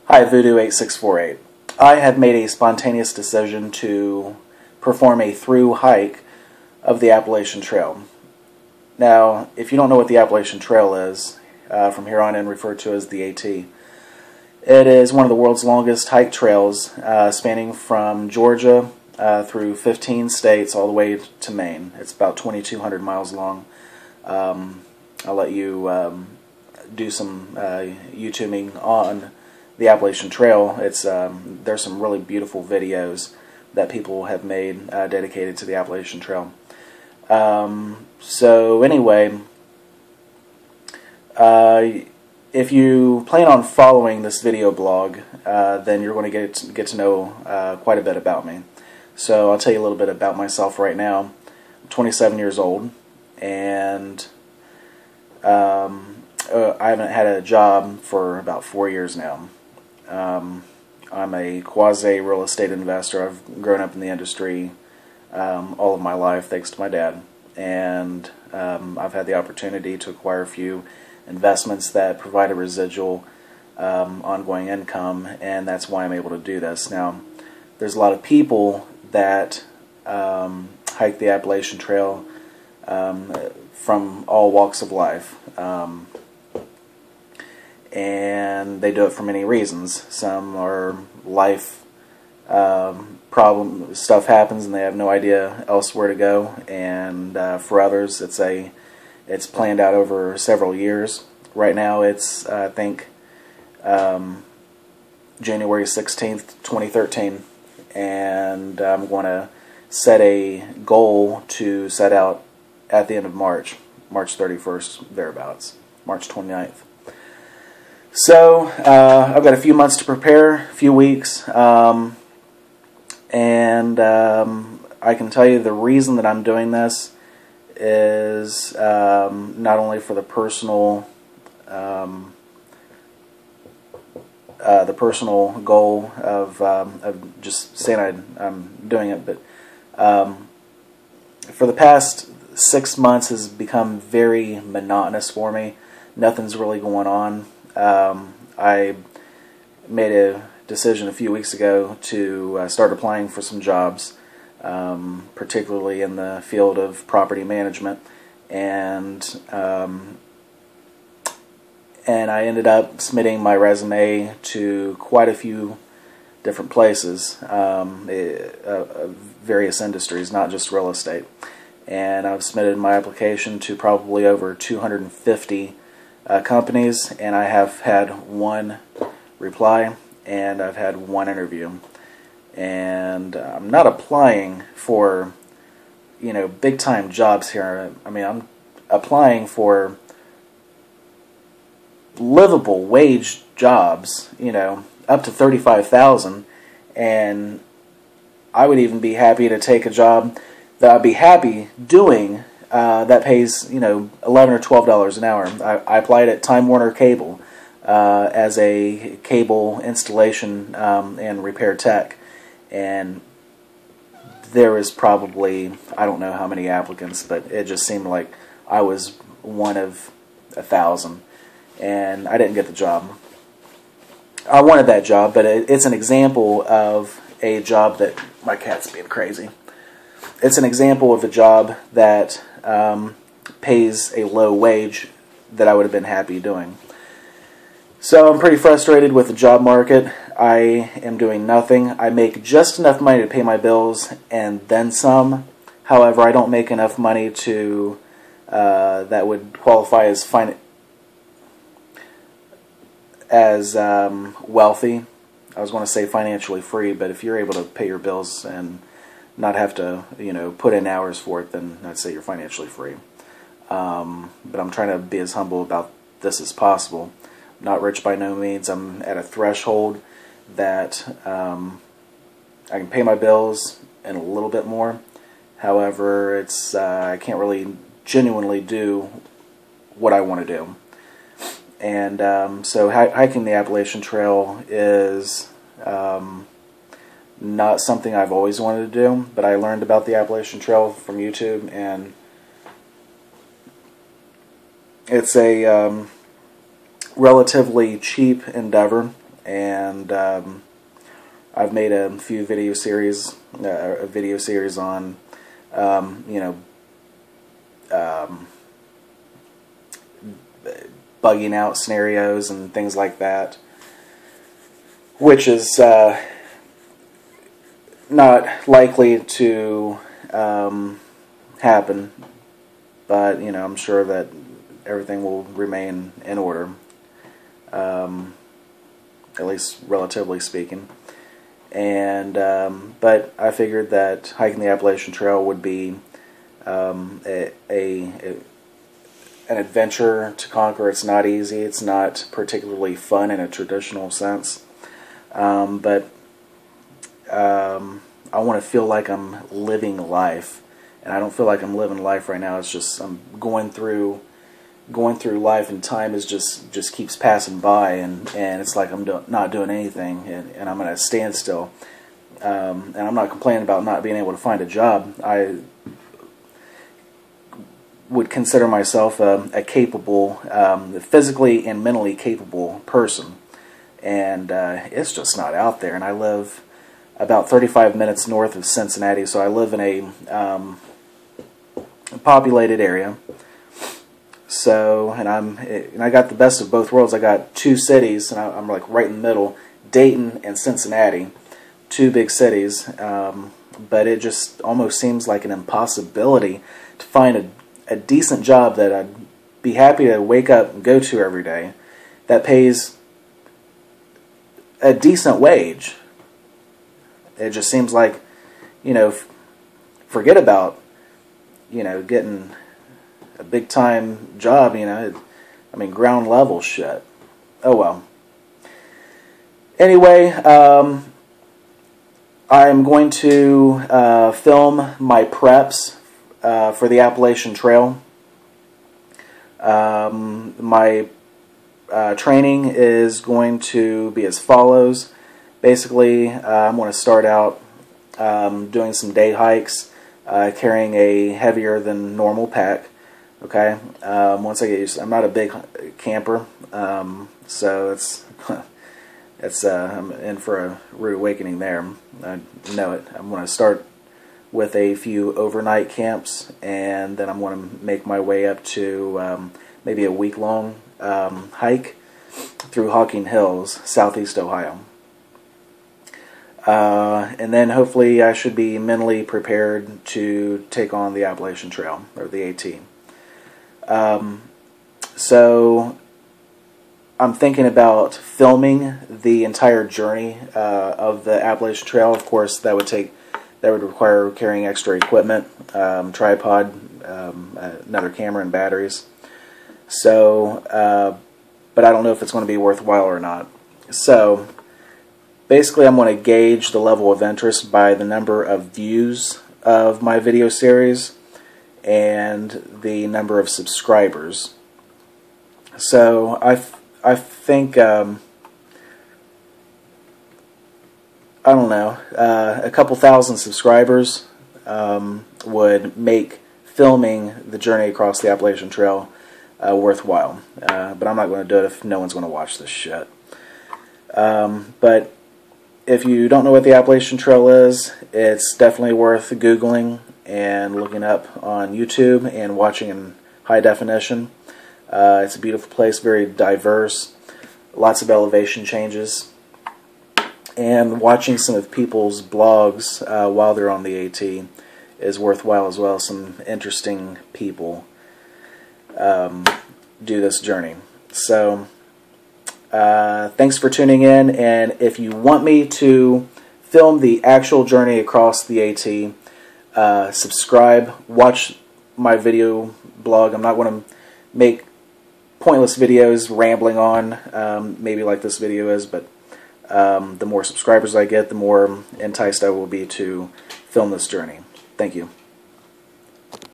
Hi, Voodoo8648. I have made a spontaneous decision to perform a through hike of the Appalachian Trail. Now, if you don't know what the Appalachian Trail is, from here on in referred to as the AT, it is one of the world's longest hike trails, spanning from Georgia through 15 states all the way to Maine. It's about 2,200 miles long. I'll let you do some YouTubing on the Appalachian Trail. There's some really beautiful videos that people have made dedicated to the Appalachian Trail. So anyway, if you plan on following this video blog, then you're going to get to know quite a bit about me. So I'll tell you a little bit about myself right now. I'm 27 years old, and I haven't had a job for about 4 years now. I'm a quasi-real estate investor. I've grown up in the industry all of my life, thanks to my dad. And I've had the opportunity to acquire a few investments that provide a residual ongoing income, and that's why I'm able to do this. Now, there's a lot of people that hike the Appalachian Trail from all walks of life. And they do it for many reasons. Some are life problem stuff happens and they have no idea else where to go, and for others it's planned out over several years. Right now it's I think January 16th, 2013, and I'm going to set a goal to set out at the end of March 31st, thereabouts, March 29th. So, I've got a few months to prepare, a few weeks, and I can tell you the reason that I'm doing this is not only for the personal goal of just saying I'm doing it, but for the past 6 months has become very monotonous for me. Nothing's really going on. I made a decision a few weeks ago to start applying for some jobs, particularly in the field of property management, and I ended up submitting my resume to quite a few different places, various industries, not just real estate. And I've submitted my application to probably over 250 companies, and I have had one reply, and I've had one interview. And I'm not applying for, big time jobs here. I mean, I'm applying for livable wage jobs, up to $35,000, and I would even be happy to take a job that I'd be happy doing that pays, $11 or $12 an hour. I applied at Time Warner Cable as a cable installation and repair tech, and there was probably, I don't know how many applicants, but it just seemed like I was one of 1,000, and I didn't get the job. I wanted that job, but it's an example of a job that, my cat's being crazy. It's an example of a job that pays a low wage that I would have been happy doing. So I'm pretty frustrated with the job market. I am doing nothing. I make just enough money to pay my bills and then some. However, I don't make enough money to that would qualify as wealthy. I was going to say financially free, but if you're able to pay your bills and not have to, put in hours for it, then I'd say you're financially free. But I'm trying to be as humble about this as possible. I'm not rich by no means. I'm at a threshold that I can pay my bills and a little bit more. However, I can't really genuinely do what I want to do. And so hiking the Appalachian Trail is not something I've always wanted to do, but I learned about the Appalachian Trail from YouTube, and it's a relatively cheap endeavor, and I've made a few video series, on, you know, bugging out scenarios and things like that, which is not likely to happen, but you know, I'm sure that everything will remain in order, at least relatively speaking. And but I figured that hiking the Appalachian Trail would be an adventure to conquer. It's not easy. It's not particularly fun in a traditional sense, but I want to feel like I'm living life, and I don't feel like I'm living life right now. It's just I'm going through life, and time is just keeps passing by, and it's like I'm not doing anything, and I'm at a standstill. And I'm not complaining about not being able to find a job. I would consider myself a capable, physically and mentally capable person, and it's just not out there. And I live about 35 minutes north of Cincinnati, so I live in a populated area. So, and I got the best of both worlds. I got two cities, and I'm like right in the middle, Dayton and Cincinnati, two big cities. But it just almost seems like an impossibility to find a decent job that I'd be happy to wake up and go to every day, that pays a decent wage. It just seems like, you know, forget about, you know, getting a big time job, you know, I mean, ground level shit. Oh well. Anyway, I'm going to film my preps for the Appalachian Trail. My training is going to be as follows. Basically, I'm going to start out doing some day hikes, carrying a heavier than normal pack. Okay. Once I get used, I'm not a big camper, so I'm in for a rude awakening there. I know it. I'm going to start with a few overnight camps, and then I'm going to make my way up to maybe a week-long hike through Hocking Hills, southeast Ohio. And then hopefully I should be mentally prepared to take on the Appalachian Trail, or the AT. So I'm thinking about filming the entire journey of the Appalachian Trail. Of course, that would require carrying extra equipment, tripod, another camera, and batteries. So, but I don't know if it's going to be worthwhile or not. So, basically, I'm going to gauge the level of interest by the number of views of my video series and the number of subscribers. So I think I don't know, a couple thousand subscribers would make filming the journey across the Appalachian Trail worthwhile. But I'm not going to do it if no one's going to watch this shit. But if you don't know what the Appalachian Trail is, it's definitely worth Googling and looking up on YouTube and watching in high definition. It's a beautiful place, very diverse, lots of elevation changes, and watching some of people's blogs while they're on the AT is worthwhile as well. Some interesting people do this journey. So thanks for tuning in, and if you want me to film the actual journey across the AT, subscribe, watch my video blog. I'm not going to make pointless videos rambling on, maybe like this video is, but the more subscribers I get, the more enticed I will be to film this journey. Thank you.